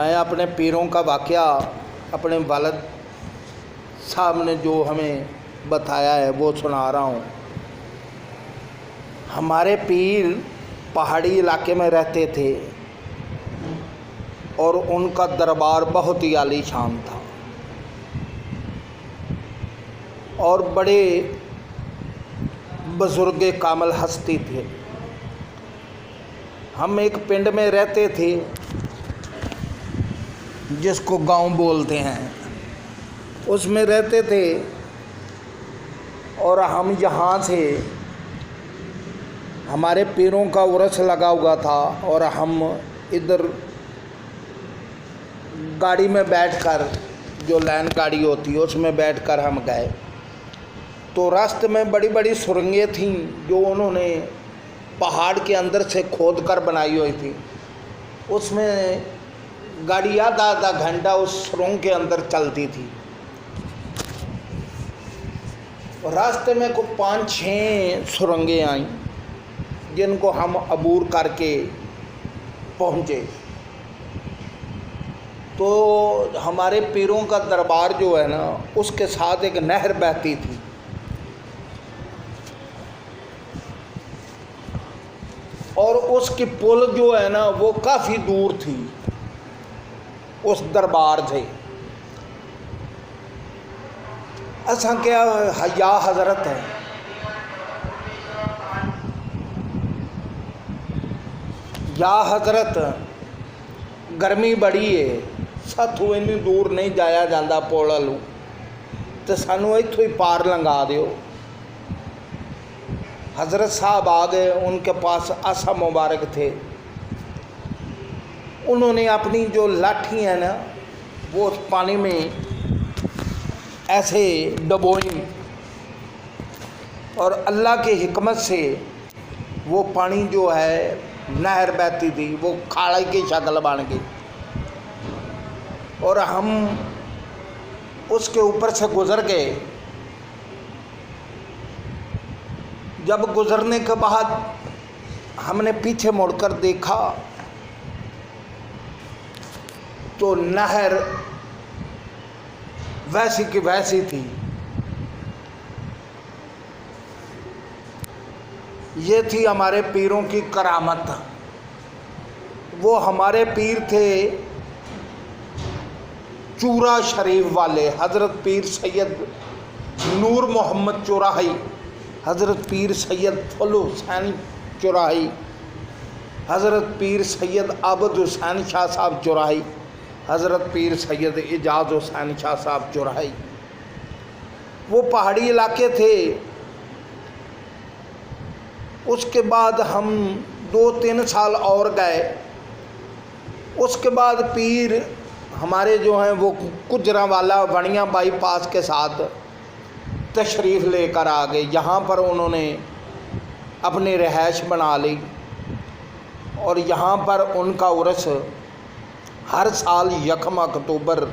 میں اپنے پیروں کا واقعہ اپنے والد صاحب نے جو ہمیں بتایا ہے وہ سنا رہا ہوں۔ ہمارے پیر پہاڑی علاقے میں رہتے تھے اور ان کا دربار بہت ہی عالی شان تھا اور بڑے بزرگ کامل ہستی تھے۔ ہم ایک پنڈ میں رہتے تھے جس کو گاؤں بولتے ہیں، اس میں رہتے تھے اور ہم یہاں سے ہمارے پیروں کا عرس لگا ہوا تھا اور ہم ادھر گاڑی میں بیٹھ کر، جو لین گاڑی ہوتی ہے اس میں بیٹھ کر ہم گئے تو راستے میں بڑی بڑی سرنگیں تھیں جو انہوں نے پہاڑ کے اندر سے کھود کر بنائی ہوئی تھی۔ اس میں گاڑی آدھا گھنٹہ اس سرنگ کے اندر چلتی تھی۔ راستے میں کو 5-6 سرنگیں آئیں جن کو ہم عبور کر کے پہنچے تو ہمارے پیروں کا دربار جو ہے نا اس کے ساتھ ایک نہر بہتی تھی۔ اور اس کی پل جو ہے نا وہ کافی دور تھی اس دربار سے۔ ایسا کیا یا حضرت ہے، یا حضرت گرمی بڑی ہے، ساتھوں اتنی دور نہیں جایا جاتا پول والوں تو سانوں اتوں ہی پار لنگا دیو۔ حضرت صاحب آ گئے، ان کے پاس عصا مبارک تھے، انہوں نے اپنی جو لاٹھی ہے نا وہ اس پانی میں ایسے ڈبوئیں اور اللہ کی حکمت سے وہ پانی جو ہے نہر بہتی تھی وہ کھاڑی کی شکل بن گئی اور ہم اس کے اوپر سے گزر گئے۔ جب گزرنے کے بعد ہم نے پیچھے مڑ کر دیکھا تو نہر ویسی کی ویسی تھی۔ یہ تھی ہمارے پیروں کی کرامت۔ وہ ہمارے پیر تھے چورا شریف والے، حضرت پیر سید نور محمد چوراہی، حضرت پیر سید فل حسین چوراہی، حضرت پیر سید عابد حسین شاہ صاحب چوراہی، حضرت پیر سید اعجاز حسین شاہ صاحب چوراہی۔ وہ پہاڑی علاقے تھے۔ اس کے بعد ہم 2-3 سال اور گئے۔ اس کے بعد پیر ہمارے جو ہیں وہ گجراں والا وڑیاں بائی پاس کے ساتھ تشریف لے کر آ گئے۔ یہاں پر انہوں نے اپنی رہائش بنا لی اور یہاں پر ان کا عرس ہر سال 1 اکتوبر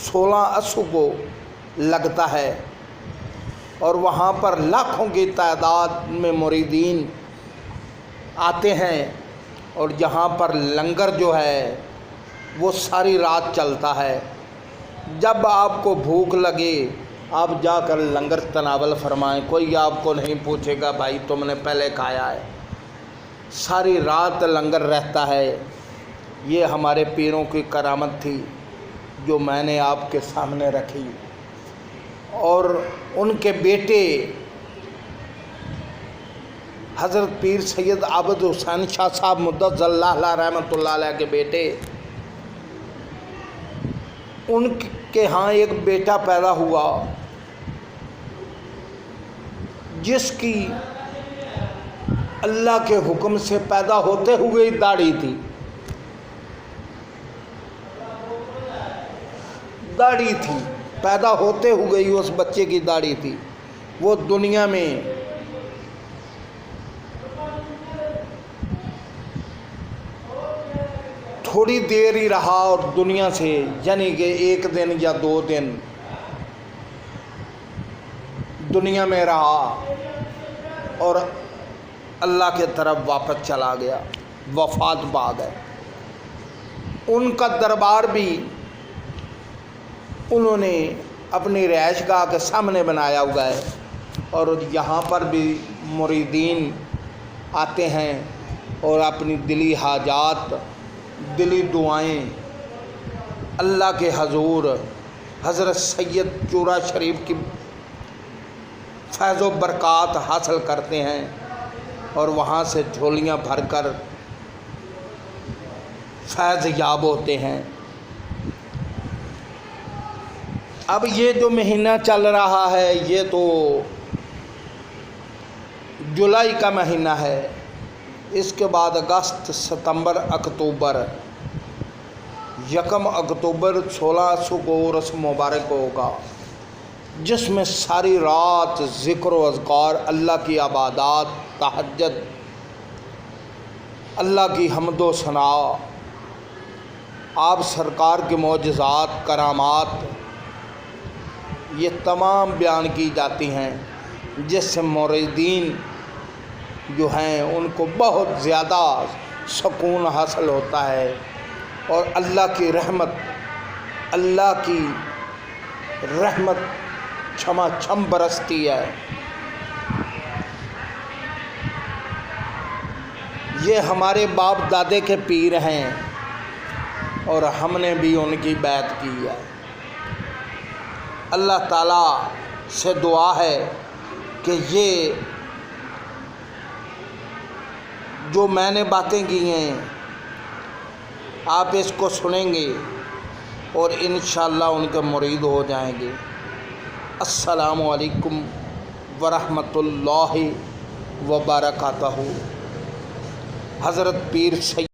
16 اسو کو لگتا ہے اور وہاں پر لاکھوں کی تعداد میں مریدین آتے ہیں اور یہاں پر لنگر جو ہے وہ ساری رات چلتا ہے۔ جب آپ کو بھوک لگے آپ جا کر لنگر تناول فرمائیں، کوئی آپ کو نہیں پوچھے گا بھائی تم نے پہلے کھایا ہے۔ ساری رات لنگر رہتا ہے۔ یہ ہمارے پیروں کی کرامت تھی جو میں نے آپ کے سامنے رکھی۔ اور ان کے بیٹے حضرت پیر سید عابد حسین شاہ صاحب مدثر اللہ علیہ رحمۃ اللہ علیہ کے بیٹے، ان کے ہاں ایک بیٹا پیدا ہوا جس کی اللہ کے حکم سے پیدا ہوتے ہوئے ہی داڑھی تھی۔ داڑھی تھی، پیدا ہوتے ہوئے ہی اس بچے کی داڑھی تھی۔ وہ دنیا میں تھوڑی دیر ہی رہا اور دنیا سے یعنی کہ 1 دن یا 2 دن دنیا میں رہا اور اللہ کے طرف واپس چلا گیا، وفات پا گئے۔ ان کا دربار بھی انہوں نے اپنی رہائش گاہ کے سامنے بنایا ہوا ہے، اور یہاں پر بھی مریدین آتے ہیں اور اپنی دلی حاجات، دلی دعائیں اللہ کے حضور حضرت سید چورا شریف کی فیض و برکات حاصل کرتے ہیں، اور وہاں سے جھولیاں بھر کر فیض یاب ہوتے ہیں۔ اب یہ جو مہینہ چل رہا ہے یہ تو جولائی کا مہینہ ہے، اس کے بعد اگست، ستمبر، اکتوبر، 1 اکتوبر 1600 کو عرس مبارک ہوگا، جس میں ساری رات ذکر و اذکار، اللہ کی عبادات، تہجد، اللہ کی حمد و ثنا، آپ سرکار کے معجزات، کرامات، یہ تمام بیان کی جاتی ہیں، جس سے مریدین جو ہیں ان کو بہت زیادہ سکون حاصل ہوتا ہے، اور اللہ کی رحمت چھما چھم برستی ہے۔ یہ ہمارے باپ دادے کے پیر ہیں، اور ہم نے بھی ان کی بیعت کی ہے۔ اللہ تعالیٰ سے دعا ہے کہ یہ جو میں نے باتیں کی ہیں آپ اس کو سنیں گے اور انشاءاللہ ان کے مرید ہو جائیں گے۔ السلام علیکم ورحمۃ اللہ وبرکاتہ۔ حضرت پیر سید